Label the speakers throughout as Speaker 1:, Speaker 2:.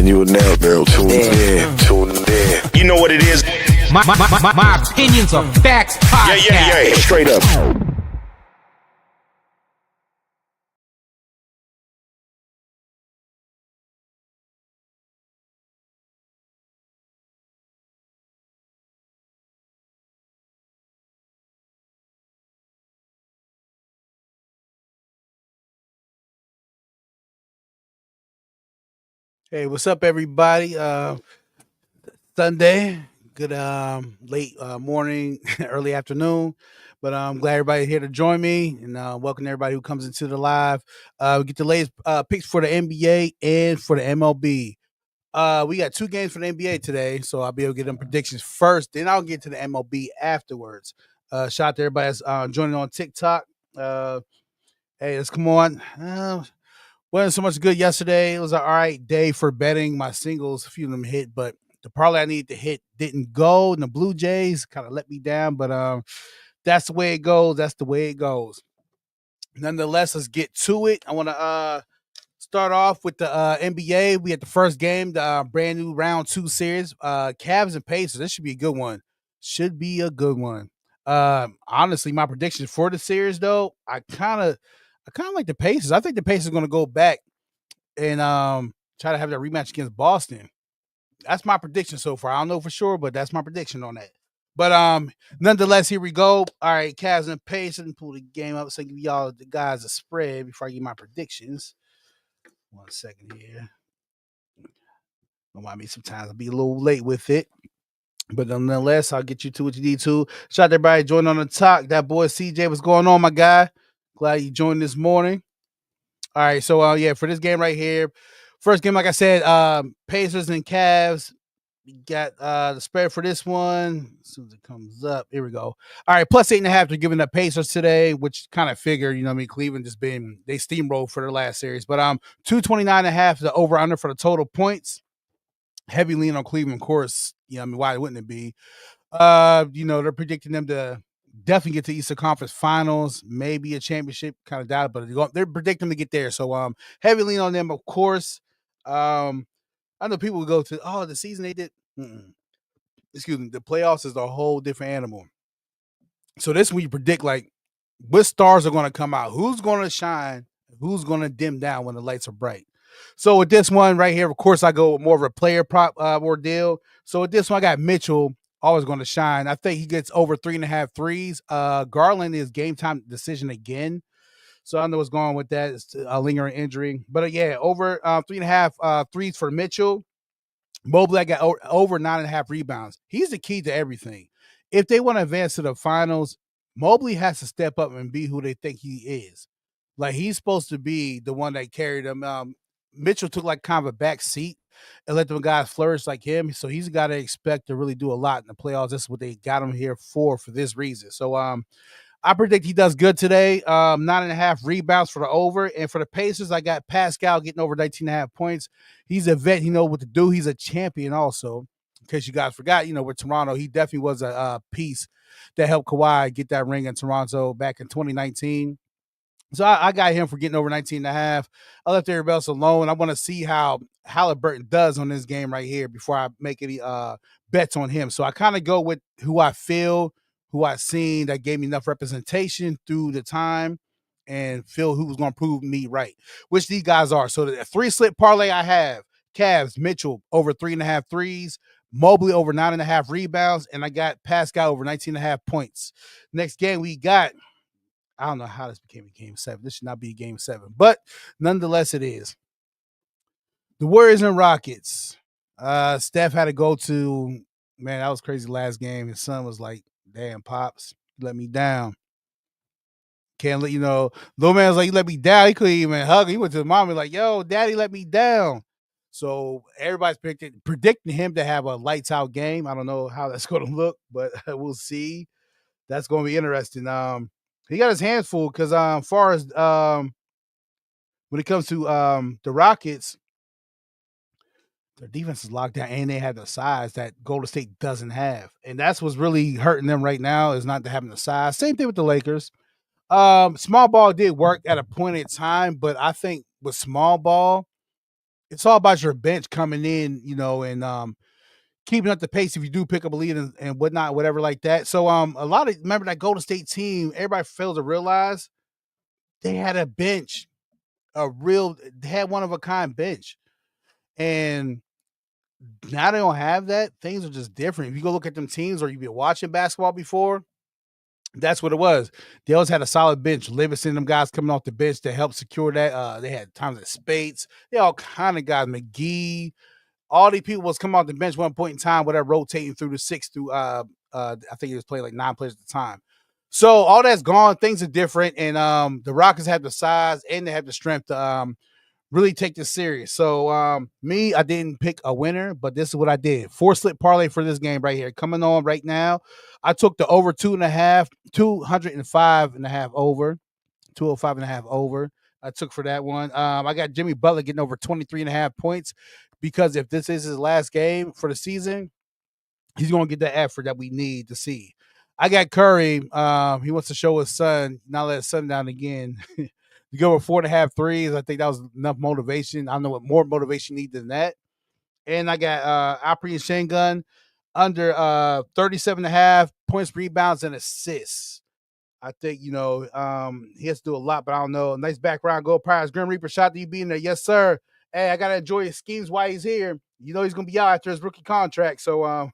Speaker 1: you will never tune in. Tune in.
Speaker 2: You know what it is?
Speaker 3: My opinions are facts podcast.
Speaker 2: Yeah.
Speaker 1: Straight up.
Speaker 4: Hey, what's up, everybody? Sunday, good late morning, early afternoon. But I'm glad everybody's here to join me, and welcome everybody who comes into the live. We get the latest picks for the NBA and for the MLB. We got two games for the NBA today, so I'll be able to get them predictions first. Then I'll get to the MLB afterwards. Shout out to everybody that's joining on TikTok. Hey, let's come on. Wasn't so much good yesterday. It was an all right day for betting. My singles, a few of them hit, but the parlay I needed to hit didn't go. And the Blue Jays kind of let me down, but that's the way it goes. That's the way it goes. Nonetheless, let's get to it. I want to start off with the NBA. We had the first game, the brand new round 2 series. Cavs and Pacers. This should be a good one. Should be a good one. Honestly, my predictions for the series, though, I kind of like the Pacers. I think the Pacers are going to go back and try to have that rematch against Boston. That's my prediction so far. I don't know for sure, but that's my prediction on that. But nonetheless, here we go. All right, Cavs and Pacers, and pull the game up so I give y'all the guys a spread before I give my predictions. 1 second here. Don't mind me sometimes. I'll be a little late with it. But nonetheless, I'll get you to what you need to. Shout out to everybody joining on the talk. That boy CJ, what's going on, my guy? Glad you joined this morning. All right, so yeah, for this game right here, first game, like I said, Pacers and Cavs. We got the spread for this one. As soon as it comes up, here we go. All right, plus 8.5. They're giving the Pacers today, which kind of figured, you know what I mean? Cleveland just been, they steamrolled for their last series. But 229.5 the over under for the total points. Heavy lean on Cleveland, of course. You know, I mean, why wouldn't it be? You know, they're predicting them to definitely get to Eastern Conference Finals, maybe a championship. Kind of doubt it, but they're predicting them to get there. So heavy lean on them, of course. I know people would go to the season they did. Excuse me, the playoffs is a whole different animal. So this when you predict like what stars are going to come out, who's going to shine, who's going to dim down when the lights are bright. So with this one right here, of course, I go with more of a player prop ordeal. So with this one, I got Mitchell always going to shine. I think he gets over 3.5 threes. Garland is game time decision again. So I know what's going on with that. It's a lingering injury. But yeah, over 3.5 threes for Mitchell. Mobley, I got over 9.5 rebounds. He's the key to everything. If they want to advance to the finals, Mobley has to step up and be who they think he is. Like, he's supposed to be the one that carried them. Mitchell took like kind of a back seat and let them guys flourish like him. So he's got to expect to really do a lot in the playoffs. That's what they got him here for this reason. So I predict he does good today. 9.5 rebounds for the over. And for the Pacers, I got Pascal getting over 19.5 points. He's a vet. He knows what to do. He's a champion also. In case you guys forgot, you know, with Toronto, he definitely was a piece that helped Kawhi get that ring in Toronto back in 2019. So I got him for getting over 19.5. I left everybody else alone. I want to see how Halliburton does on this game right here before I make any bets on him. So I kind of go with who I feel, who I've seen that gave me enough representation through the time and feel who was going to prove me right, which these guys are. So the 3-slip parlay I have, Cavs, Mitchell over 3.5 threes, Mobley over 9.5 rebounds, and I got Pascal over 19.5 points. Next game we got, I don't know how this became a game 7. This should not be a game 7, but nonetheless it is. The Warriors and Rockets. Steph had to go to, man, that was crazy last game. His son was like, damn, Pops, you let me down. Can't let you know. Little man was like, you let me down. He couldn't even hug. He went to the mom and like, yo, daddy let me down. So everybody's predicting him to have a lights out game. I don't know how that's going to look, but we'll see. That's going to be interesting. He got his hands full because far as when it comes to the Rockets, their defense is locked down and they have the size that Golden State doesn't have. And that's what's really hurting them right now is not having the size. Same thing with the Lakers. Small ball did work at a point in time, but I think with small ball, it's all about your bench coming in, and keeping up the pace if you do pick up a lead and whatnot, whatever like that. So a lot of remember that Golden State team, everybody fails to realize they had a bench, they had one of a kind bench. And now they don't have that. Things are just different. If you go look at them teams or you've been watching basketball before, that's what it was. They always had a solid bench. Livingston, them guys coming off the bench to help secure that. They had times at Spates. They all kind of guys, McGee, all these people was coming off the bench one point in time, whatever, rotating through the six through I think he was playing like 9 players at the time. So all that's gone, things are different, and the Rockets have the size and they have the strength to really take this serious. So me, I didn't pick a winner, but this is what I did. 4-slip parlay for this game right here. Coming on right now. I took the over 2.5, 205.5 over, 205.5 over. I took for that one. I got Jimmy Butler getting over 23.5 points because if this is his last game for the season, he's going to get the effort that we need to see. I got Curry. He wants to show his son, not let his son down again. To go with 4.5 threes, I think that was enough motivation. I don't know what more motivation needs than that. And I got Opry and Shangun under 37.5 points, rebounds, and assists. I think, he has to do a lot, but I don't know. Nice background goal prize. Grim Reaper, shot to you being there. Yes, sir. Hey, I got to enjoy his schemes while he's here. He's going to be out after his rookie contract. So,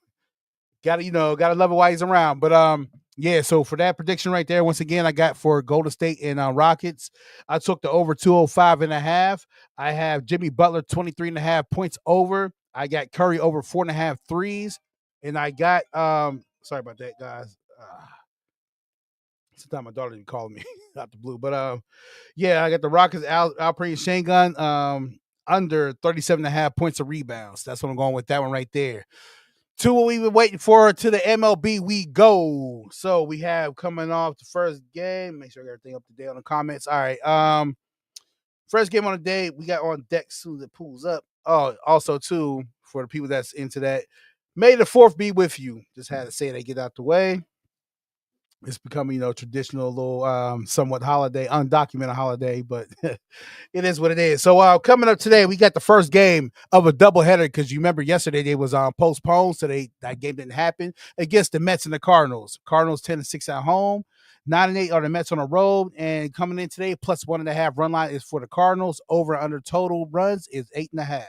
Speaker 4: gotta love it while he's around. But yeah, so for that prediction right there, once again, I got for Golden State and Rockets. I took the over 205.5. I have Jimmy Butler 23.5 points over. I got Curry over 4.5 threes. And I got sorry about that, guys. Sometimes my daughter didn't call me out the blue. But yeah, I got the Rockets Alpre and Shangun under 37.5 points of rebounds. That's what I'm going with, that one right there. To what we've been waiting for, to the MLB we go. So we have coming off the first game. Make sure I got everything up to date on the comments. All right. First game on the day, we got on deck soon as it pulls up. Oh, also too, for the people that's into that, May the 4th be with you. Just had to say they get out the way. It's becoming, traditional little somewhat holiday, undocumented holiday, but it is what it is. So coming up today, we got the first game of a doubleheader because you remember yesterday they was postponed, so that game didn't happen against the Mets and the Cardinals. Cardinals 10-6 at home, 9-8 are the Mets on the road, and coming in today plus 1.5 run line is for the Cardinals. Over under total runs is 8.5.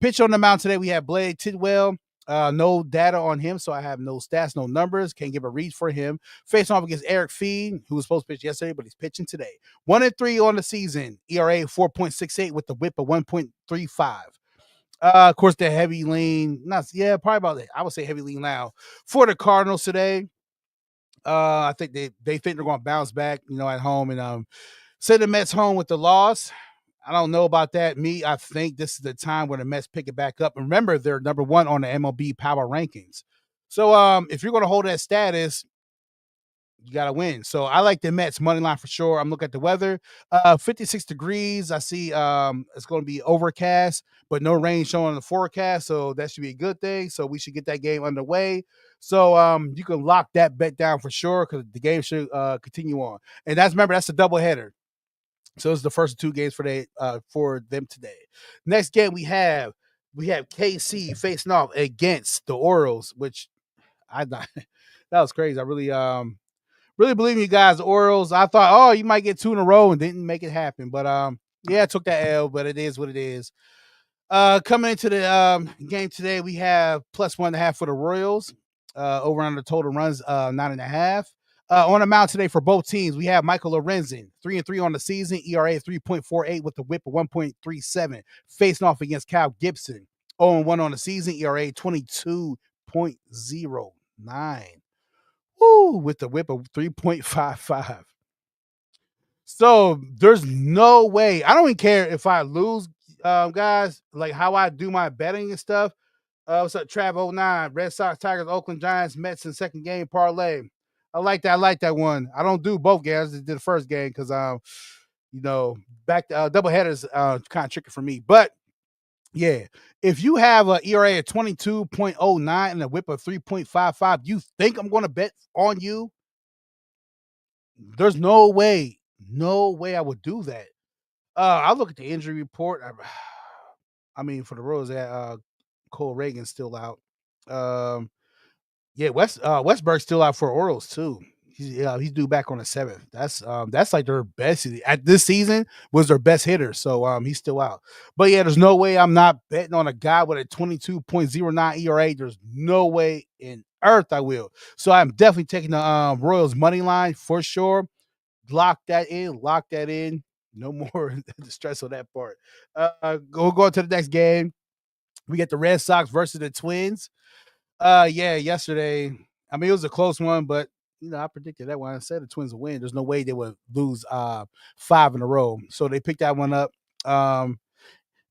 Speaker 4: Pitch on the mound today, we have Blade Tidwell. No data on him, so I have no stats, no numbers. Can't give a read for him. Facing off against Eric Feed, who was supposed to pitch yesterday, but he's pitching today. 1-3 on the season. ERA 4.68 with the whip of 1.35. Of course, the heavy lean, probably about it. I would say heavy lean now for the Cardinals today. I think they think they're going to bounce back, at home and send the Mets home with the loss. I don't know about that. I think this is the time where the Mets pick it back up. Remember, they're number 1 on the MLB power rankings. So if you're going to hold that status, you got to win. So I like the Mets money line for sure. I'm looking at the weather. 56 degrees. I see it's going to be overcast, but no rain showing in the forecast. So that should be a good thing. So we should get that game underway. So you can lock that bet down for sure because the game should continue on. And remember, that's a doubleheader. So it's the first 2 games for them today. Next game we have KC facing off against the Orioles, which that was crazy. I really believe in you guys, the Orioles. I thought, you might get 2 in a row and didn't make it happen. But I took that L, but it is what it is. Coming into the game today, we have plus 1.5 for the Royals. Over on the total runs, 9.5. On the mound today for both teams, we have Michael Lorenzen, 3-3 on the season, ERA 3.48 with the whip of 1.37, facing off against Cal Gibson, 0-1 on the season, ERA 22.09. Woo, with the whip of 3.55. So there's no way. I don't even care if I lose, guys, like how I do my betting and stuff. What's up, Trav09? Red Sox, Tigers, Oakland Giants, Mets in second game parlay. I like that one. I don't do both games. I just did the first game because back double headers kind of tricky for me. But yeah, if you have an ERA of 22.09 and a whip of 3.55, you think I'm going to bet on you? There's no way I would do that. I look at the injury report. I mean, for the Royals, they had Cole Reagan still out. Um, yeah, Westberg's still out for Orioles too. He's due back on the 7th. That's like their best at this season was their best hitter. So he's still out. But yeah, there's no way I'm not betting on a guy with a 22.09 ERA. There's no way in earth I will. So I'm definitely taking the Royals money line for sure. Lock that in. Lock that in. No more stress on that part. We'll go to the next game. We get the Red Sox versus the Twins. Yeah, yesterday. I mean, it was a close one, but I predicted that one. I said the Twins would win. There's no way they would lose 5 in a row. So they picked that one up.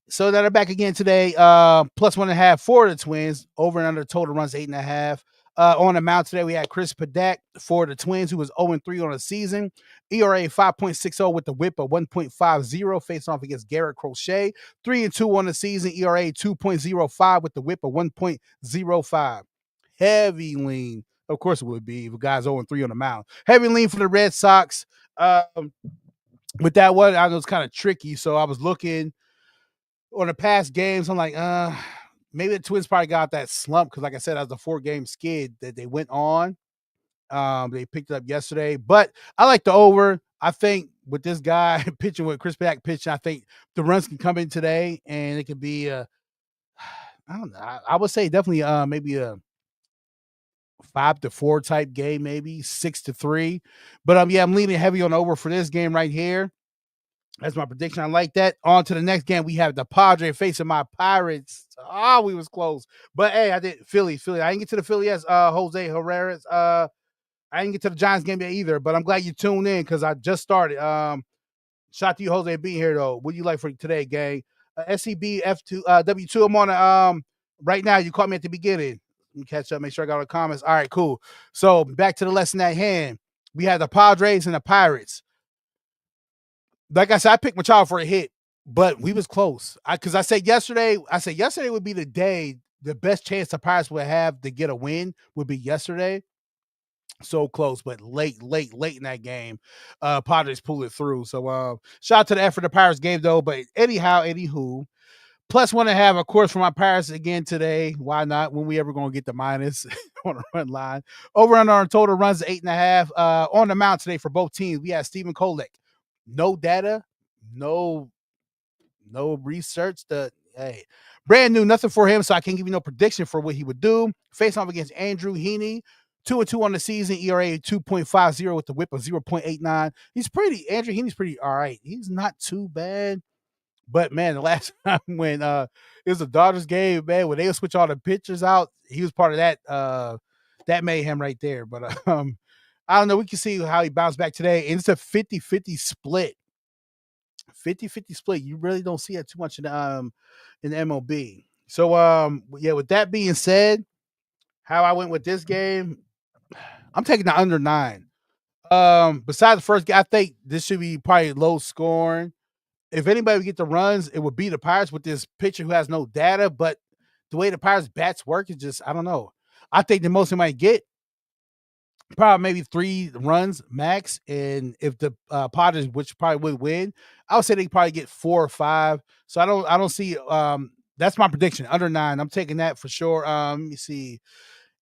Speaker 4: So they're back again today. Plus 1.5 for the Twins. Over and under total runs 8.5. On the mound today, we had Chris Paddack for the Twins, who was 0-3 on the season. ERA 5.60 with the whip of 1.50. Face off against Garrett Crochet. 3-2 on the season. ERA 2.05 with the whip of 1.05. Heavy lean. Of course it would be if a guy's 0-3 on the mound. Heavy lean for the Red Sox. With that one, I know it's kind of tricky. So I was looking on the past games. I'm like, maybe the Twins probably got that slump because, like I said, that was a 4-game skid that they went on. They picked it up yesterday, but I like the over. I think with this guy pitching with Chris Paddack pitching, I think the runs can come in today, and it could be I don't know. I would say definitely maybe a 5-4 type game, maybe 6-3. But yeah, I'm leaning heavy on over for this game right here. That's my prediction. I like that. On to the next game. We have the Padres facing my Pirates. We was close. But hey, I did Philly. I didn't get to the Philly as Jose Herrera's. I didn't get to the Giants game yet either, but I'm glad you tuned in because I just started. Shout out to you, Jose, being here though. What do you like for today, gang? SCB F2 W2. I'm on right now. You caught me at the beginning. Let me catch up, make sure I got all the comments. All right, cool. So back to the lesson at hand. We have the Padres and the Pirates. Like I said, I picked Machado for a hit, but we was close. Because I said yesterday would be the day, the best chance the Pirates would have to get a win would be yesterday. So close, but late in that game, Padres pulled it through. So shout out to the effort the Pirates gave though. But anywho, plus 1.5, of course, for my Pirates again today. Why not? When we ever gonna get the minus on the run line? Over under our total runs 8.5. On the mound today for both teams, we have Stephen Kolek. No data, no research. Brand new, nothing for him, so I can't give you no prediction for what he would do. Face off against Andrew Heaney, 2-2 on the season, ERA 2.50 with the whip of 0.89. Andrew Heaney's pretty all right. He's not too bad. But man, the last time when it was a Dodgers game, man, when they would switch all the pitchers out, he was part of that mayhem right there. But I don't know. We can see how he bounced back today. And it's a 50-50 split. 50-50 split. You really don't see that too much in the MLB. So yeah, with that being said, how I went with this game, I'm taking the under 9. Besides the first game, I think this should be probably low scoring. If anybody would get the runs, it would be the Pirates with this pitcher who has no data. But the way the Pirates bats work is just, I don't know. I think the most they might get, probably maybe 3 runs max. And if the Padres, which probably would win, I would say they probably get 4 or 5. So I don't see that's my prediction. Under 9. I'm taking that for sure. Let me see.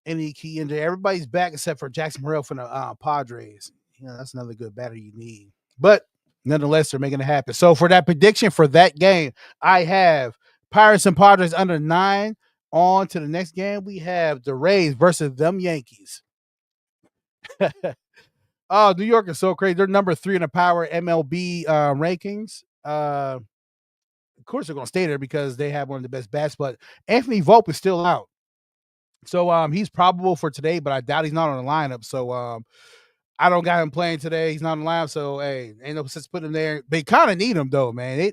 Speaker 4: Any key injury. Everybody's back except for Jackson Morrell from the Padres. That's another good batter you need. But nonetheless, they're making it happen. So for that prediction for that game, I have Pirates and Padres under 9. On to the next game, we have the Rays versus them Yankees. Oh, New York is so crazy. They're number 3 in the power MLB rankings. Of course, they're going to stay there because they have one of the best bats. But Anthony Volpe is still out. So he's probable for today, but I doubt he's not on the lineup. So I don't got him playing today. He's not on the lineup. So hey, ain't no sense putting him there. They kind of need him though, man.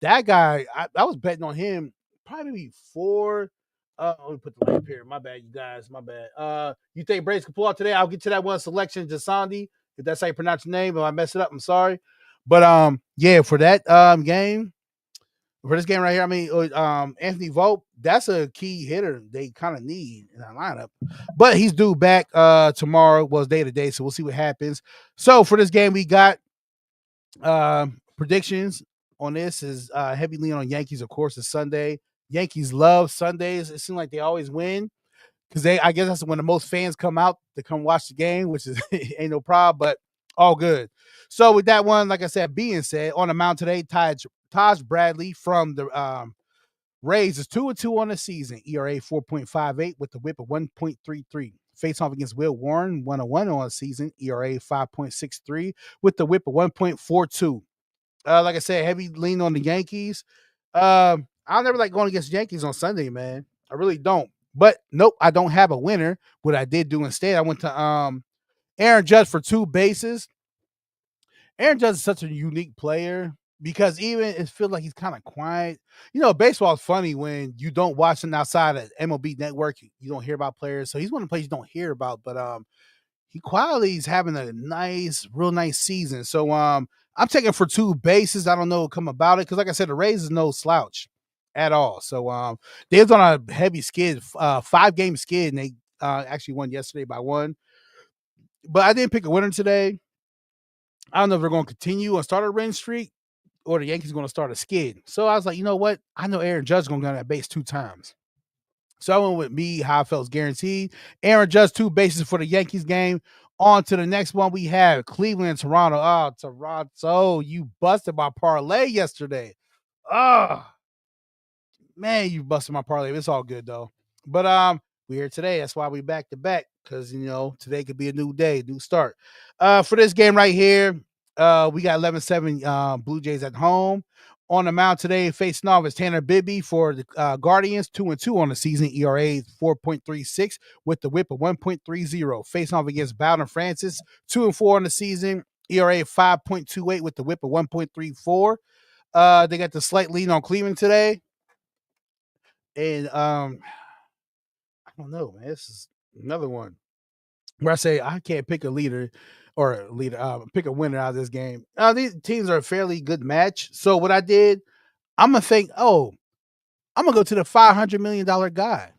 Speaker 4: That guy, I was betting on him probably before. Let me put the lamp here. My bad, you guys. My bad. You think Braves can pull out today? I'll get to that one selection, Jasandi. If that's how you pronounce your name. If I mess it up, I'm sorry. But yeah, for that game. For this game right here, I mean, Anthony Volpe, that's a key hitter they kind of need in that lineup. But he's due back tomorrow. Was day-to-day, so we'll see what happens. So for this game, we got predictions. on this is heavy lean on Yankees, of course. It's Sunday. Yankees love Sundays. It seems like they always win because I guess that's when the most fans come out to come watch the game, which is ain't no problem, but all good. So with that one, like I said, being said, on the mound today, Taj Bradley from the Rays is 2-2 on the season, ERA 4.58 with the whip of 1.33. Face off against Will Warren, 1-1 on the season, ERA 5.63 with the whip of 1.42. Like I said, heavy lean on the Yankees. I never like going against Yankees on Sunday, man. I really don't. But nope, I don't have a winner. What I did do instead, I went to Aaron Judge for 2 bases. Aaron Judge is such a unique player because even it feels like he's kind of quiet. Baseball is funny when you don't watch him outside of MLB Network. You don't hear about players, so he's one of the players you don't hear about. But he quietly is having a real nice season. So I'm taking for 2 bases. I don't know what come about it because, like I said, the Rays is no slouch at all. So they was on a heavy skid, 5-game skid, and they actually won yesterday by 1. But I didn't pick a winner today. I don't know if they're going to continue and start a win streak or the Yankees going to start a skid. So I was like, you know what? I know Aaron Judge is going to go on that base 2 times. So I went with me, how I felt was guaranteed. Aaron Judge, 2 bases for the Yankees game. On to the next one we have Cleveland and Toronto. Oh, Toronto, you busted my parlay yesterday. Oh, man, you busted my parlay. It's all good though. But we're here today. That's why we back to back, because today could be a new day, new start. For this game right here, we got 11-7 Blue Jays at home. On the mound today, facing off is Tanner Bibby for the Guardians, 2-2 on the season, ERA 4.36 with the whip of 1.30. Facing off against Bowden Francis, 2-4 on the season, ERA 5.28 with the whip of 1.34. They got the slight lead on Cleveland today. And I don't know, man. This is another one where I say I can't pick a leader or pick a winner out of this game. These teams are a fairly good match. So what I did, I'm gonna think, I'm gonna go to the $500 million guy,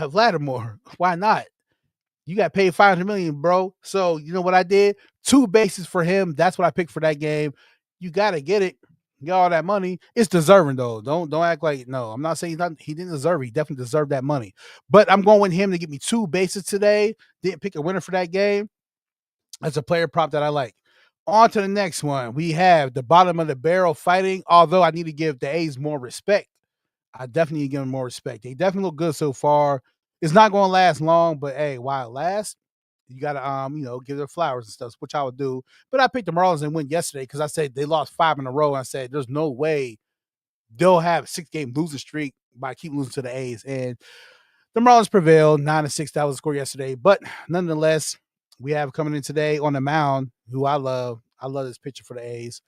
Speaker 4: Vladimir. Why not? You got paid $500 million, bro. So you know what I did? 2 bases for him. That's what I picked for that game. You gotta get it. Get all that money. It's deserving though. Don't act like no. I'm not saying he didn't deserve it. He definitely deserved that money. But I'm going with him to get me 2 bases today. Didn't pick a winner for that game. That's a player prop that I like. On to the next one. We have the bottom of the barrel fighting. Although I need to give the A's more respect. I definitely need to give them more respect. They definitely look good so far. It's not going to last long, but hey, while it lasts, you gotta give their flowers and stuff, which I would do. But I picked the Marlins and win yesterday because I said they lost 5 in a row. And I said there's no way they'll have a 6-game losing streak by keep losing to the A's. And the Marlins prevailed 9-6. That was the score yesterday. But nonetheless, we have coming in today on the mound, who I love. I love this pitcher for the A's.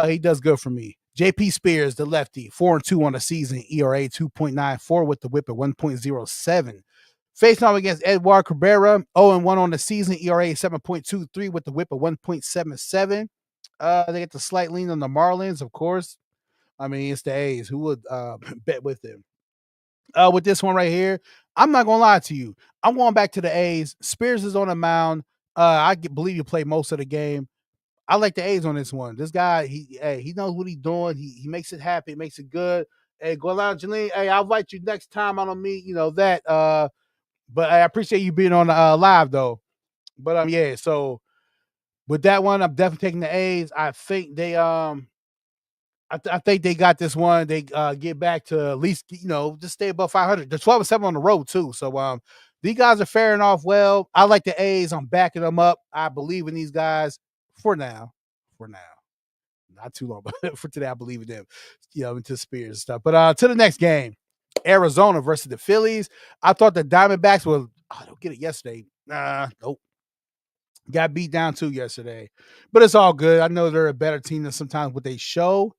Speaker 4: He does good for me. JP Spears, the lefty, 4-2 on the season, ERA 2.94 with the whip at 1.07. Facing off against Edward Cabrera, 0-1 on the season, ERA 7.23 with the whip of 1.77. They get the slight lean on the Marlins, of course. I mean, it's the A's. Who would bet with them? With this one right here, I'm not going to lie to you. I'm going back to the A's. Spears is on the mound. I believe he played most of the game. I like the A's on this one. This guy, he knows what he's doing. He makes it happen. He makes it good. Hey, go along, Janine. Hey, I'll invite you next time I don't meet, that. But I appreciate you being on live though. But yeah, so with that one, I'm definitely taking the A's. I think they I think they got this one. They get back to at least, just stay above 500. They're 12-7 on the road too. So these guys are faring off well. I like the A's. I'm backing them up. I believe in these guys for now. For now. Not too long, but for today, I believe in them, into Spears and stuff. But to the next game, Arizona versus the Phillies. I thought the Diamondbacks were, don't get it yesterday. Nope. Got beat down too yesterday. But it's all good. I know they're a better team than sometimes what they show.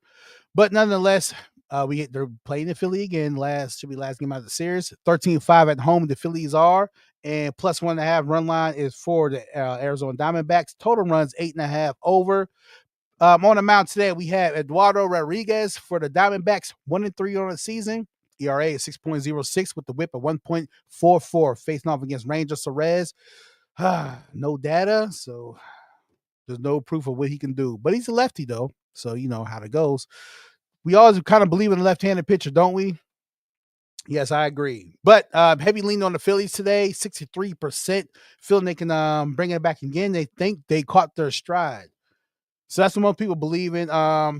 Speaker 4: But nonetheless, they're playing the Philly again. Should be last game out of the series. 13-5 at home, the Phillies are. And plus 1.5 run line is for the Arizona Diamondbacks. Total runs 8.5 over. On the mound today, we have Eduardo Rodriguez for the Diamondbacks, 1-3 on the season. ERA is 6.06 with the whip of 1.44. Facing off against Ranger Suarez. No data, so There's no proof of what he can do. But he's a lefty though, so you know how it goes. We always kind of believe in a left-handed pitcher, don't we? Yes, I agree. But heavy lean on the Phillies today, 63%. Feeling they can bring it back again. They think they caught their stride. So that's what most people believe in.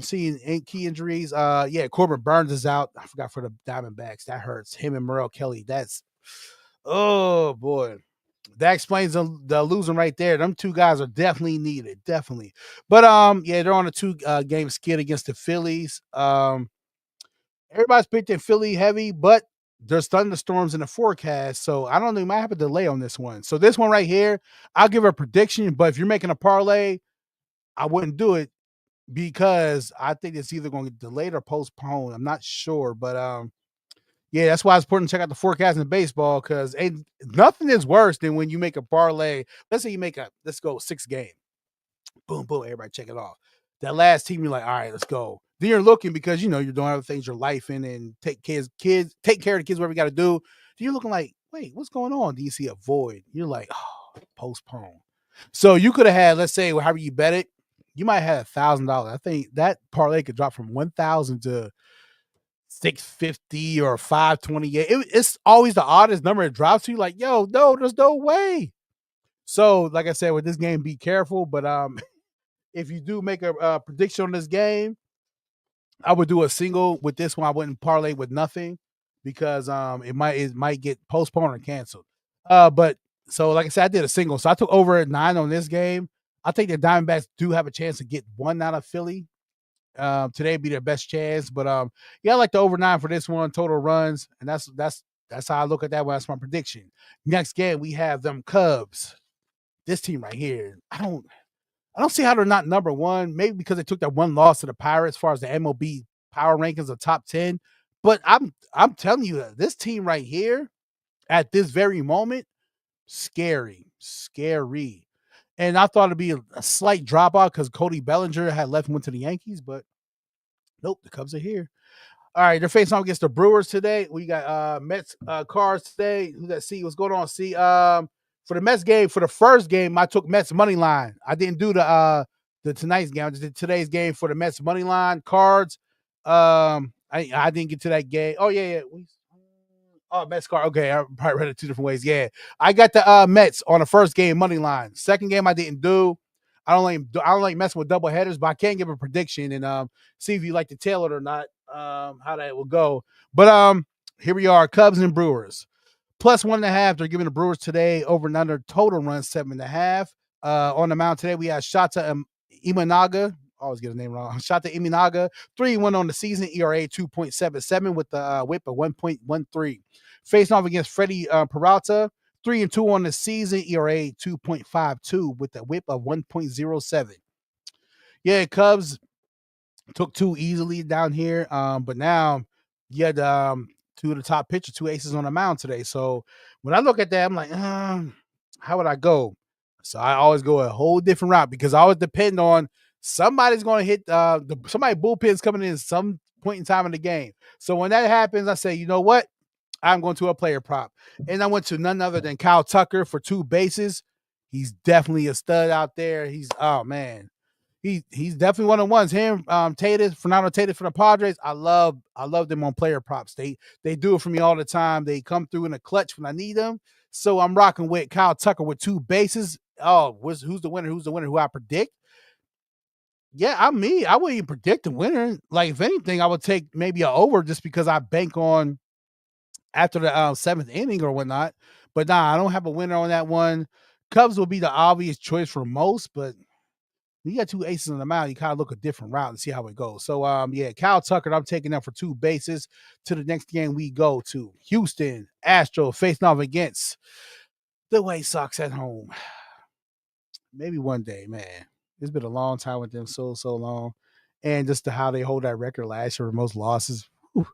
Speaker 4: Seeing key injuries. Yeah, Corbin Burns is out. I forgot for the Diamondbacks. That hurts. Him and Merrill Kelly. That's oh boy. That explains the losing right there. Them two guys are definitely needed. Definitely. But yeah, they're on a two game skid against the Phillies. Everybody's picked in Philly heavy, but there's thunderstorms in the forecast. So I don't know. You might have a delay on this one. So this one right here, I'll give a prediction. But if you're making a parlay, I wouldn't do it because I think it's either going to get delayed or postponed. I'm not sure. But yeah, that's why it's important to check out the forecast in baseball because nothing is worse than when you make a parlay. Let's say you make let's go 6 game. Boom, boom, everybody check it off. That last team, you're like, all right, let's go. Then you're looking because you know you're doing other things, your life in and take care of the kids, whatever you got to do. Then you're looking like, wait, what's going on? Do you see a void? You're like, oh, postpone. So you could have had, let's say, however you bet it, you might have $1,000. I think that parlay could drop from 1,000 to 650 or 528. It's always the oddest number it drops to you. Like, yo, no, there's no way. So, like I said, with this game, be careful. But if you do make a prediction on this game, I would do a single with this one. I wouldn't parlay with nothing because it might get postponed or canceled. But so like I said, I did a single. So I took over at 9 on this game. I think the Diamondbacks do have a chance to get one out of Philly. Today be their best chance. But yeah, I like the over 9 for this one, total runs. And that's how I look at that one. That's my prediction. Next game, we have them Cubs. This team right here. I don't see how they're not number one. Maybe because they took that one loss to the Pirates as far as the MLB power rankings of top 10. But I'm telling you, this team right here at this very moment, scary. And I thought it'd be a slight drop off because Cody Bellinger had left and went to the Yankees, but nope, the Cubs are here. All right, they're facing off against the Brewers today. We got Mets Cards today. Who's that? See what's going on? See, for the Mets game, for the first game, I took Mets money line. I didn't do the tonight's game. I just did today's game for the Mets money line Cards. I didn't get to that game. Oh yeah. Oh, Mets card. Okay, I probably read it 2 different ways. Yeah, I got the Mets on the first game money line. Second game I didn't do. I don't like messing with double headers, but I can give a prediction and see if you like to tail it or not. How that will go. But here we are, Cubs and Brewers. Plus 1.5. They're giving the Brewers today over and under total runs 7.5. On the mound today, we have Shota Imanaga. Always get his name wrong. Shota Imanaga, 3-1 on the season, ERA 2.77 with the whip of 1.13. Facing off against Freddie Peralta, 3-2 on the season, ERA 2.52 with the whip of 1.07. Yeah, Cubs took 2 easily down here. But now you had 2 of the top pitchers, 2 aces on the mound today. So when I look at that, I'm like, how would I go? So I always go a whole different route because I always depend on somebody's going to hit somebody bullpen's coming in some point in time in the game. So when that happens, I say, you know what? I'm going to a player prop. And I went to none other than Kyle Tucker for 2 bases. He's definitely a stud out there. Oh man. He's definitely one of the ones. Him, Fernando Tatis for the Padres. I love them on player props. They do it for me all the time. They come through in a clutch when I need them. So I'm rocking with Kyle Tucker with 2 bases. Oh, who's the winner? Who's the winner? Who I predict? Yeah, I'm me. I wouldn't even predict a winner. Like if anything, I would take maybe an over just because I bank on after the 7th inning or whatnot. But nah, I don't have a winner on that one. Cubs will be the obvious choice for most, but when you got 2 aces on the mound, you kind of look a different route and see how it goes. So, yeah, Kyle Tucker, I'm taking them for 2 bases. To the next game we go to Houston Astros facing off against the White Sox at home. Maybe one day, man. It's been a long time with them, so long. And just how they hold that record last year with most losses. Whew.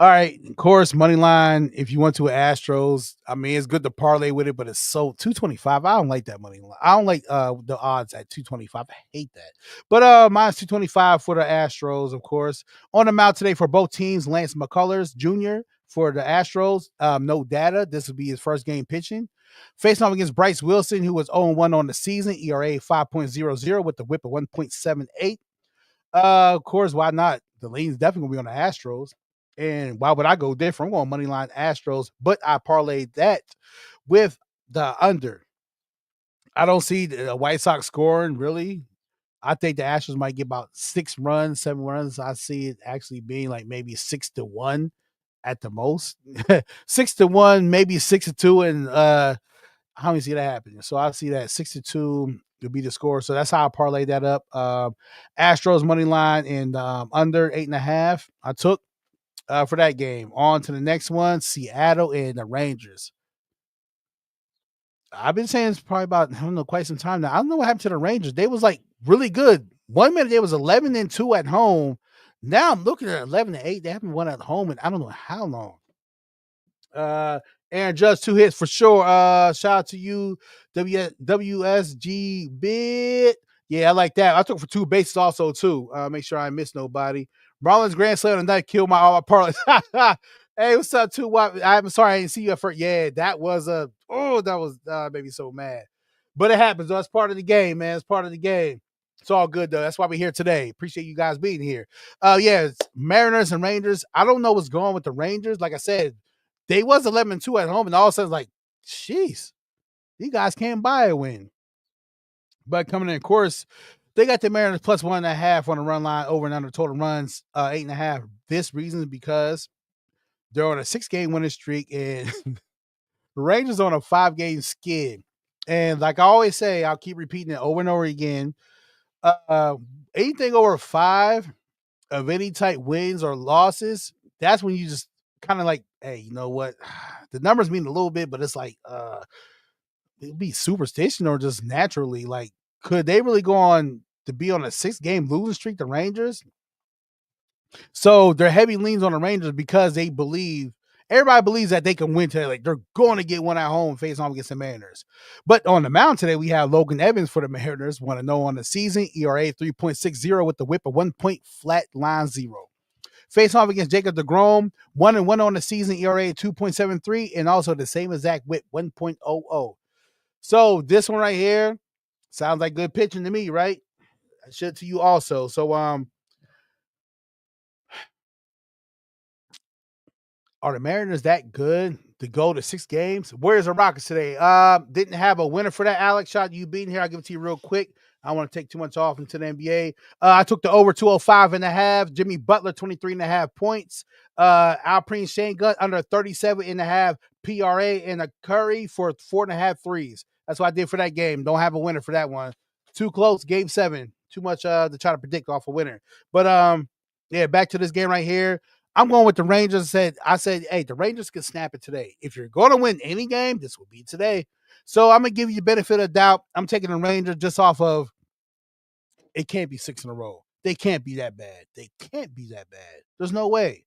Speaker 4: All right, of course, money line. If you want to Astros, I mean, it's good to parlay with it, but it's so 225. I don't like that money line. I don't like the odds at 225. I hate that. But minus 225 for the Astros, of course. On the mound today for both teams, Lance McCullers Jr. for the Astros. No data. This will be his first game pitching. Facing off against Bryce Wilson, who was 0-1 on the season, ERA 5.00 with the whip of 1.78. Of course, why not? The lean's definitely going to be on the Astros. And why would I go different? I'm going money line Astros, but I parlayed that with the under. I don't see the White Sox scoring really. I think the Astros might get about 6 runs, 7 runs. I see it actually being like maybe 6-1 at the most. 6-1, maybe 6-2, and how many see that happening? So I see that 6-2 will be the score. So that's how I parlay that up. Astros money line and under 8.5. I took for that game. On to the next one, Seattle and the Rangers. I've been saying it's probably about, I don't know, quite some time now. I don't know what happened to the Rangers. They was like really good. 1 minute they was 11-2 at home. Now I'm looking at 11-8. They haven't won at home in I don't know how long. Aaron Judge, 2 hits for sure. Shout out to you, WSG bid. Yeah, I like that. I took for 2 bases also too. Make sure I miss nobody. Marlins grand slam tonight killed my all my parlays. Hey, what's up, too? I'm sorry I didn't see you at first. Yeah, that was made me so mad. But it happens, though. It's part of the game, man. It's part of the game. It's all good, though. That's why we're here today. Appreciate you guys being here. Yeah, it's Mariners and Rangers. I don't know what's going on with the Rangers. Like I said, they was 11-2 at home, and all of a sudden, like, jeez, these guys can't buy a win. But coming in, of course, they got the Mariners plus 1.5 on the run line, over and under total runs, 8.5. This reason is because they're on a 6-game winning streak, and the Rangers on a 5-game skid. And like I always say, I'll keep repeating it over and over again. Anything over 5 of any type wins or losses, that's when you just kind of like, hey, you know what? The numbers mean a little bit, but it's like it'd be superstition or just naturally. Like, could they really go on to be on a 6-game losing streak, the Rangers? So their heavy leans on the Rangers because they believe everybody believes that they can win today. Like they're going to get one at home facing off against the Mariners. But on the mound today, we have Logan Evans for the Mariners. Want to know on the season, ERA 3.60 with the whip of 1 point flat line 0. Face off against Jacob deGrom, 1-1 on the season, ERA 2.73, and also the same exact whip, 1.00. So this one right here sounds like good pitching to me, right? I should to you also. So are the Mariners that good to go to 6 games? Where's the Rockets today? Didn't have a winner for that, Alex. Shot you beating here. I'll give it to you real quick. I don't want to take too much off into the NBA. I took the over 205.5. Jimmy Butler, 23.5 points. Alpine Shane Gunn under 37.5 PRA, and a Curry for 4.5 threes. That's what I did for that game. Don't have a winner for that one. Too close. Game 7. Too much to try to predict off a winner. But yeah, back to this game right here. I'm going with the Rangers. I said, hey, the Rangers can snap it today. If you're going to win any game, this will be today. So I'm going to give you the benefit of doubt. I'm taking the Rangers just off of it can't be 6 in a row. They can't be that bad. They can't be that bad. There's no way.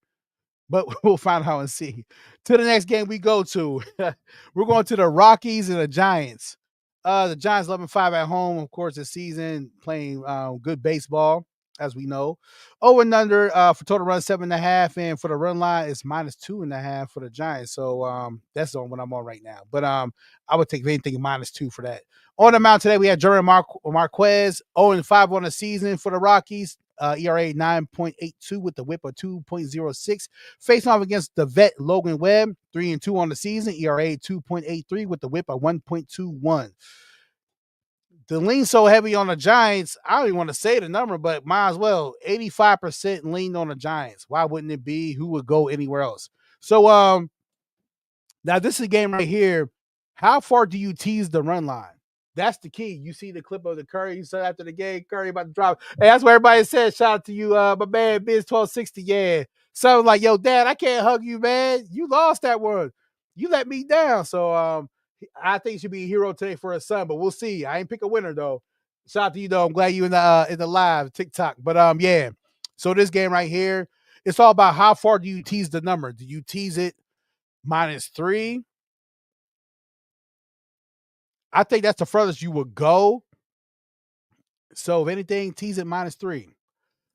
Speaker 4: But we'll find out and see. To the next game we go to. We're going to the Rockies and the Giants. The Giants 11-5 at home, of course, this season, playing good baseball, as we know. Over and under for total run 7.5, and for the run line it's -2.5 for the Giants. So that's on what I'm on right now. But I would take anything -2 for that. On the mound today, we had Jeremy Marquez, 0-5 on the season for the Rockies. ERA 9.82 with the whip of 2.06. Facing off against the vet Logan Webb, 3-2 on the season. ERA 2.83 with the whip of 1.21. The lean so heavy on the Giants, I don't even want to say the number, but might as well. 85% leaned on the Giants. Why wouldn't it be? Who would go anywhere else? So now this is a game right here. How far do you tease the run line? That's the key. You see the clip of the Curry. You said after the game, Curry about to drop. Hey, that's what everybody said. Shout out to you, my man, Biz1260. Yeah. So like, yo, Dad, I can't hug you, man. You lost that one. You let me down. So I think he should be a hero today for his son, but we'll see. I ain't pick a winner though. Shout out to you though. I'm glad you in the live TikTok. But yeah. So this game right here, it's all about how far do you tease the number? Do you tease it -3? I think that's the furthest you would go. So if anything, tease it -3.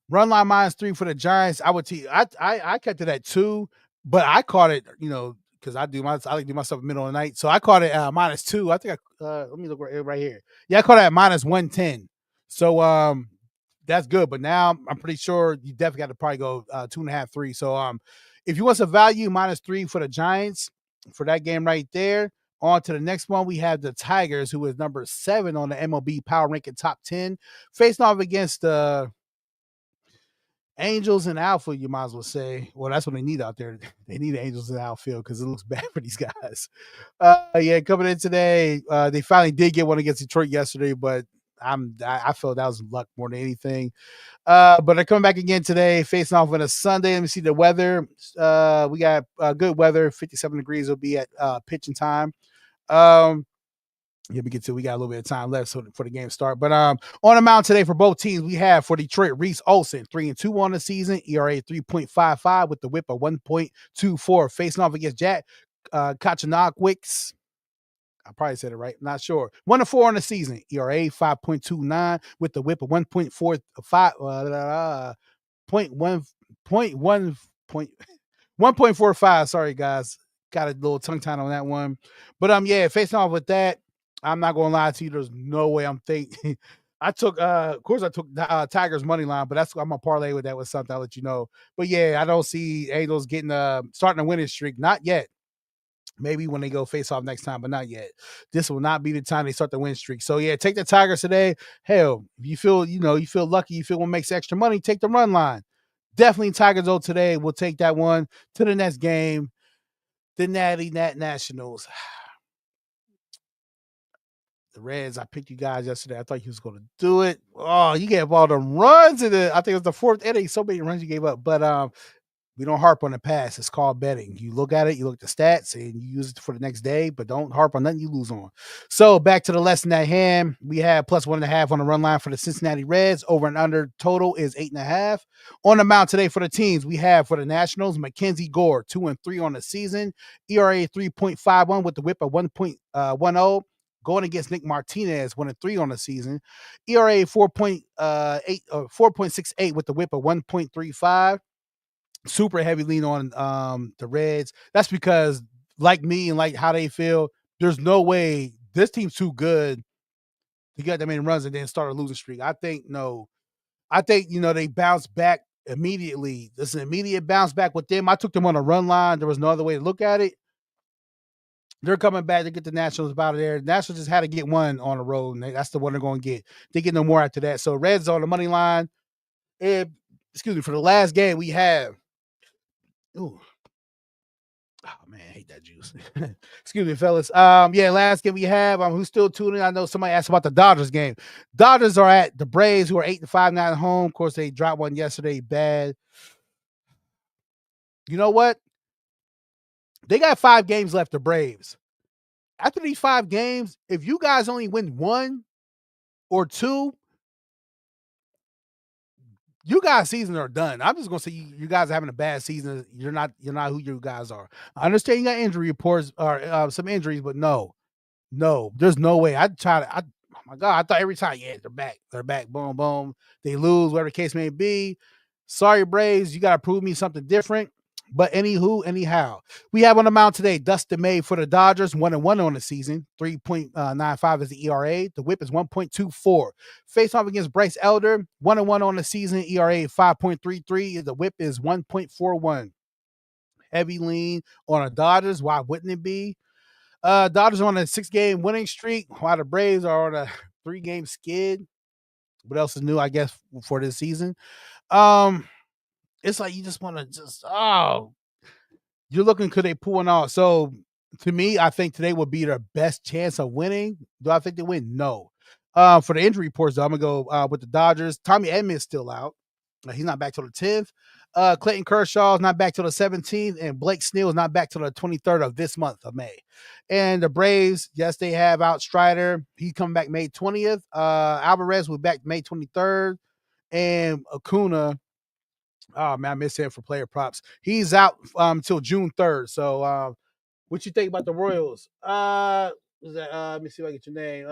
Speaker 4: Run line -3 for the Giants. I would tease. I kept it at 2. but I caught it, because I like to do myself middle of the night. So I caught it -2. I think let me look right here. Yeah, I caught it at -110. So that's good. But now I'm pretty sure you definitely got to probably go 2.5, 3. So if you want some value, -3 for the Giants for that game right there. On to the next one, we have the Tigers, who is number 7 on the MLB Power Ranking Top 10, facing off against the Angels and outfield, you might as well say. Well, that's what they need out there. They need Angels in the outfield because it looks bad for these guys. Yeah, coming in today, they finally did get one against Detroit yesterday, but I felt that was luck more than anything. But they're coming back again today, facing off on a Sunday. Let me see the weather. We got good weather. 57 degrees will be at pitching time. Yeah, we got a little bit of time left for the game to start. But on the mound today for both teams, we have for Detroit, Reese Olson, 3-2 on the season, ERA 3.55 with the whip of 1.24. Facing off against Jack Kachanowicz. I probably said it right. Not sure. 1-4 on the season, ERA 5.29 with the whip of 1.45. 1.45. Sorry, guys. Got a little tongue tied on that one. But yeah, facing off with that, I'm not gonna lie to you. There's no way I'm thinking. I took, of course, I took Tigers money line, but I'm gonna parlay with that with something. I'll let you know. But yeah, I don't see Angels getting starting a winning streak. Not yet. Maybe when they go face off next time, but not yet. This will not be the time they start the win streak. So yeah, take the Tigers today. Hell, if you feel, you feel lucky, you feel one makes extra money, take the run line. Definitely Tigers though today. We'll take that one to the next game. The Natty Nat Nationals. The Reds, I picked you guys yesterday. I thought you was going to do it. Oh, you gave all the runs in I think it was the 4th inning. So many runs you gave up. But we don't harp on the past. It's called betting. You look at it, you look at the stats, and you use it for the next day, but don't harp on nothing you lose on. So back to the lesson at hand. We have +1.5 on the run line for the Cincinnati Reds. Over and under total is 8.5. On the mound today for the teams, we have for the Nationals, Mackenzie Gore, 2-3 on the season, ERA 3.51 with the whip of 1.10. Going against Nick Martinez, 1-3 on the season, ERA 4.68 with the whip of 1.35. Super heavy lean on the Reds. That's because, like me and like how they feel, there's no way this team's too good to get that many runs and then start a losing streak. I think no. I think they bounce back immediately. This is an immediate bounce back with them. I took them on a run line. There was no other way to look at it. They're coming back to get the Nationals out of there. Nationals just had to get one on the road, and that's the one they're going to get. They get no more after that. So Reds on the money line. And, for the last game we have. Ooh. Oh man, I hate that juice. Excuse me, fellas. Yeah, last game we have. Who's still tuning? I know somebody asked about the Dodgers game. Dodgers are at the Braves, who are 8-5 now at home. Of course, they dropped one yesterday. Bad. You know what? They got 5 games left. The Braves. After these 5 games, if you guys only win 1 or 2, you guys' seasons are done. I'm just gonna say you guys are having a bad season. You're not who you guys are. I understand you got injury reports or some injuries, but no, there's no way. Oh my God, I thought every time, yeah, they're back, boom, boom. They lose, whatever the case may be. Sorry, Braves, you got to prove me something different. But anyhow, we have on the mound today Dustin May for the Dodgers, 1-1 on the season, 3.95 is the ERA. The whip is 1.24. Face off against Bryce Elder, 1-1 on the season, ERA 5.33. The whip is 1.41. Heavy lean on the Dodgers. Why wouldn't it be? Dodgers on a 6-game winning streak, while the Braves are on a 3-game skid. What else is new, I guess, for this season? It's like you just want to you're looking, could they pull one off? So to me, I think today would be their best chance of winning. Do I think they win? No. For the injury reports, though, I'm gonna go with the Dodgers. Tommy Edman is still out. He's not back till the 10th. Clayton Kershaw is not back till the 17th, and Blake Snell is not back till the 23rd of this month of May. And the Braves, yes, they have out Strider. He's coming back May 20th. Alvarez will be back May 23rd, and Acuna. Oh man, I miss him for player props. He's out until June 3rd. So, what you think about the Royals? Let me see if I get your name.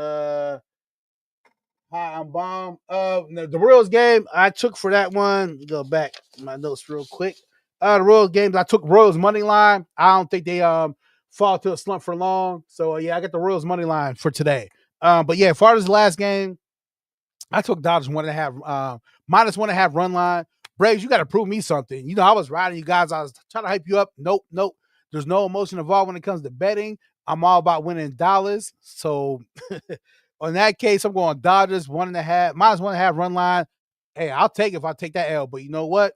Speaker 4: Hi, I'm Bomb. The Royals game I took for that one. Go back to my notes real quick. The Royals games, I took Royals money line. I don't think they fall to a slump for long. So yeah, I got the Royals money line for today. But yeah, as far as the last game, I took Dodgers 1.5, -1.5 run line. Braves, you got to prove me something. You know, I was riding you guys. I was trying to hype you up. Nope. There's no emotion involved when it comes to betting. I'm all about winning dollars. So in that case, I'm going Dodgers 1.5, -1.5 run line. Hey, I'll take it if I take that L. But you know what?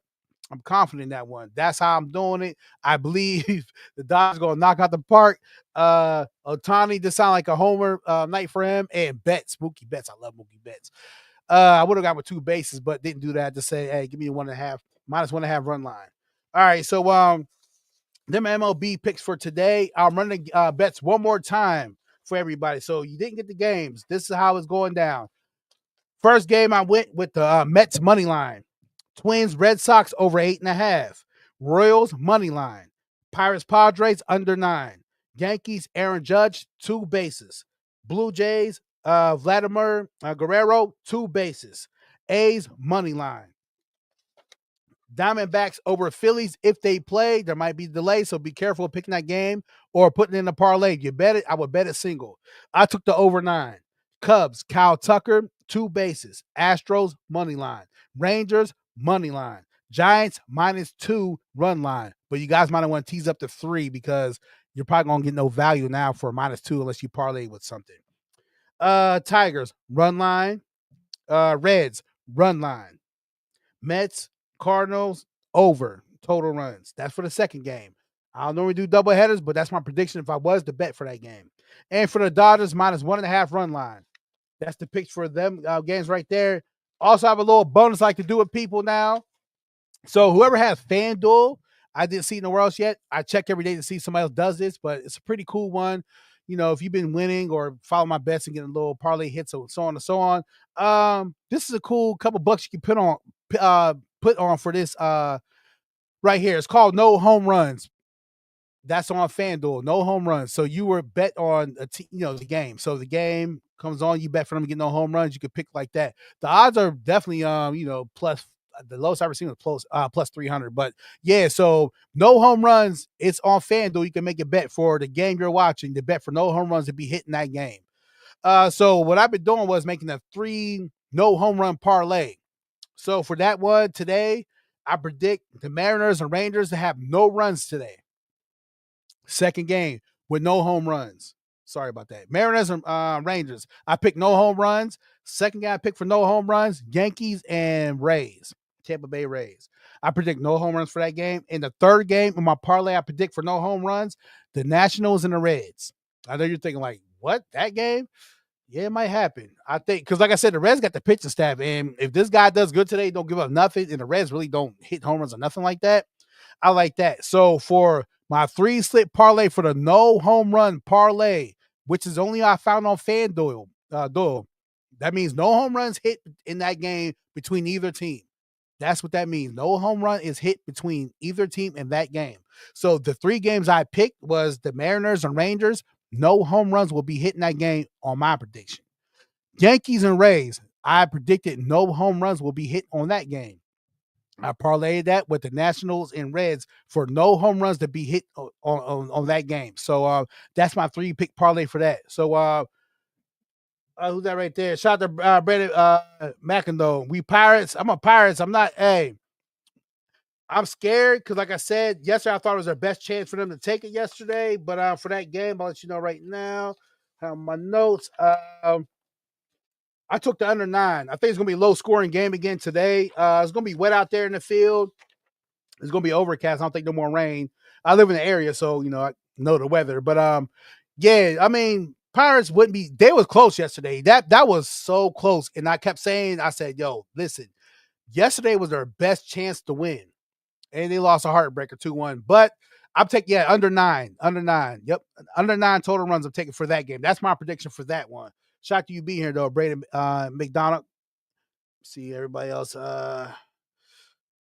Speaker 4: I'm confident in that one. That's how I'm doing it. I believe the Dodgers going to knock out the park. Otani just sound like a homer night for him. And Betts, Mookie Betts. I love Mookie Betts. I would have got with 2 bases, but didn't do that to say, hey, give me a 1.5, -1.5 run line. All right, so them MLB picks for today. I'm running bets one more time for everybody. So you didn't get the games. This is how it's going down. First game, I went with the Mets money line. Twins, Red Sox over 8.5. Royals money line. Pirates, Padres under 9. Yankees, Aaron Judge 2 bases. Blue Jays, Vladimir Guerrero 2 bases. A's money line. Diamondbacks over Phillies if they play. There might be delay, so be careful picking that game or putting in a parlay. If you bet it, I would bet it single. I took the over 9. Cubs, Kyle Tucker, 2 bases. Astros, money line. Rangers, money line. Giants, -2 run line. But you guys might want to tease up to 3 because you're probably going to get no value now for -2 unless you parlay with something. Tigers, run line. Reds, run line. Mets, Cardinals, over total runs. That's for the second game. I don't normally do double headers, but that's my prediction if I was to bet for that game. And for the Dodgers, -1.5 run line. That's the picks for them games right there. Also, I have a little bonus I like to do with people now. So whoever has FanDuel, I didn't see it nowhere else yet. I check every day to see if somebody else does this, but it's a pretty cool one. You know, if you've been winning or follow my bets and getting a little parlay hits, so on and so on. This is a cool couple bucks you can put on for this right here. It's called No Home Runs. That's on FanDuel. No home runs. So you were bet on the game. So the game comes on, you bet for them to get no home runs. You could pick like that. The odds are definitely plus. The lowest I've ever seen was plus 300. But yeah, so no home runs. It's on FanDuel. You can make a bet for the game you're watching. The bet for no home runs to be hitting that game. So what I've been doing was making a 3 no home run parlay. So for that one today, I predict the Mariners and Rangers to have no runs today. Second game with no home runs. Sorry about that. Mariners and Rangers. I picked no home runs. Second game I picked for no home runs, Yankees and Rays. Tampa Bay Rays. I predict no home runs for that game. In the third game in my parlay, I predict for no home runs, the Nationals and the Reds. I know you're thinking like, what? That game? Yeah, it might happen. I think because, like I said, the Reds got the pitching staff, and if this guy does good today, don't give up nothing, and the Reds really don't hit home runs or nothing like that. I like that. So for my 3-slip parlay for the no home run parlay, which is only I found on FanDuel, that means no home runs hit in that game between either team. That's what that means. No home run is hit between either team in that game. So the 3 games I picked was the Mariners and Rangers. No home runs will be hitting that game on my prediction. Yankees and Rays, I predicted no home runs will be hit on that game. I parlayed that with the Nationals and Reds for no home runs to be hit on that game. So that's my 3-pick parlay for that. So who's that right there? Shout out to Brandon McIndoe. We Pirates. I'm a Pirates. I'm not. Hey, I'm scared because, like I said, yesterday I thought it was their best chance for them to take it yesterday. But for that game, I'll let you know right now. Have my notes. I took the under 9. I think it's gonna be a low scoring game again today. It's gonna be wet out there in the field. It's gonna be overcast. I don't think no more rain. I live in the area, so I know the weather. But yeah, I mean, Pirates wouldn't be. They was close yesterday. That was so close, and I kept saying, I said, "Yo, listen, yesterday was their best chance to win, and they lost a heartbreaker 2-1." But I'm taking under 9. Yep, under 9 total runs. I'm taking for that game. That's my prediction for that one. Shout out to you being here though, Braden McDonald. See everybody else. I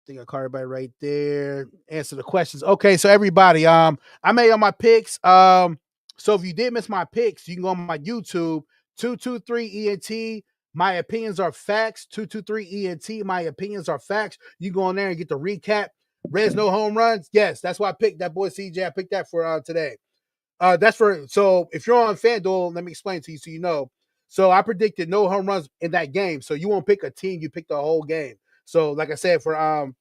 Speaker 4: think I caught everybody right there. Answer the questions. Okay, so everybody, I made all my picks. So if you did miss my picks, you can go on my YouTube, 223ENT. My opinions are facts. 223ENT. My opinions are facts. You go on there and get the recap. Reds no home runs. Yes, that's why I picked that boy CJ. I picked that for today. That's for so if you're on FanDuel, let me explain to you so you know. So I predicted no home runs in that game. So you won't pick a team, you pick the whole game. So like I said, for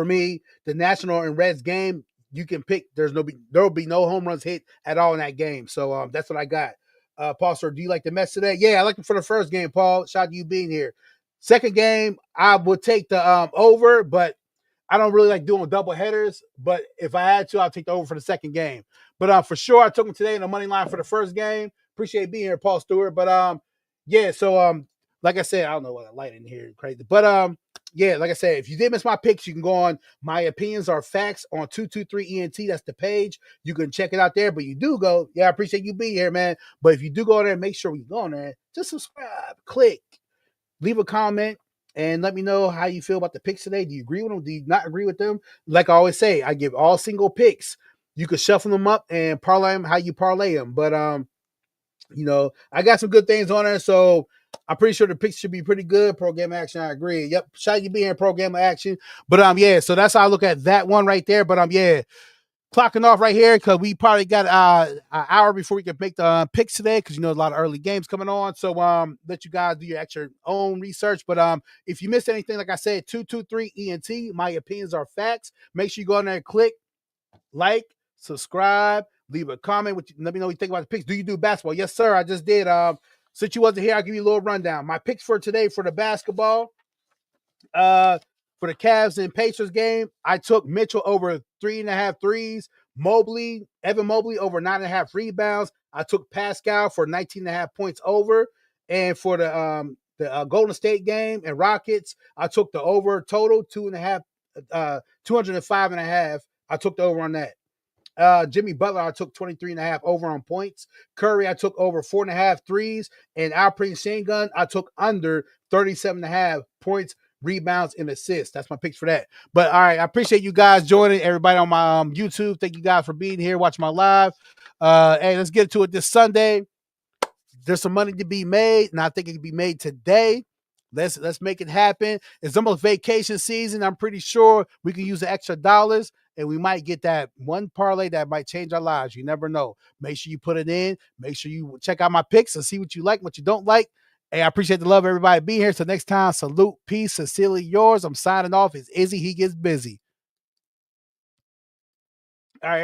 Speaker 4: me, the National and Reds game, you can pick. There'll be no home runs hit at all in that game. So that's what I got. Paul, sir, do you like the Mets today? Yeah, I like it for the first game, Paul. Shout out to you being here. Second game, I would take the over, but I don't really like doing double headers. But if I had to, I'll take the over for the second game. But for sure, I took them today in the money line for the first game. Appreciate being here, Paul Stewart. But yeah, so like I said, I don't know what I light in here, crazy. But yeah, like I said, if you did miss my picks, you can go on My Opinions Are Facts on 223 ENT. That's the page. You can check it out there. But you do go, yeah, I appreciate you being here, man. But if you do go there, make sure you go on there. Just subscribe, click, leave a comment, and let me know how you feel about the picks today. Do you agree with them? Do you not agree with them? Like I always say, I give all single picks. You can shuffle them up and parlay them how you parlay them. But I got some good things on there, so I'm pretty sure the picks should be pretty good. Program action, I agree. Yep, shout you being program action. But yeah, so that's how I look at that one right there. But yeah, clocking off right here because we probably got an hour before we can make the picks today because a lot of early games coming on. So let you guys do your extra own research. But if you missed anything, like I said, 223 ENT, My Opinions Are Facts. Make sure you go in there and click, like, subscribe, leave a comment. Let me know what you think about the picks. Do you do basketball? Yes, sir. I just did. Since you wasn't here, I'll give you a little rundown. My picks for today for the basketball. For the Cavs and Pacers game, I took Mitchell over 3.5 threes. Evan Mobley over 9.5 rebounds. I took Pascal for 19.5 points over. And for the Golden State game and Rockets, I took the over total 205.5. I took the over on that. Jimmy Butler, I took 23.5 over on points. Curry, I took over 4.5 threes. And Alperen Sengun, I took under 37.5 points, rebounds, and assists. That's my picks for that. But all right, I appreciate you guys joining. Everybody on my YouTube, thank you guys for being here, watching my live. Hey, let's get to it this Sunday. There's some money to be made, and I think it can be made today. Let's make it happen. It's almost vacation season. I'm pretty sure we can use the extra dollars, and we might get that one parlay that might change our lives. You never know. Make sure you put it in. Make sure you check out my picks and see what you like, what you don't like. Hey, I appreciate the love of everybody being here. So next time, salute, peace, sincerely yours. I'm signing off. It's Izzy. He gets busy.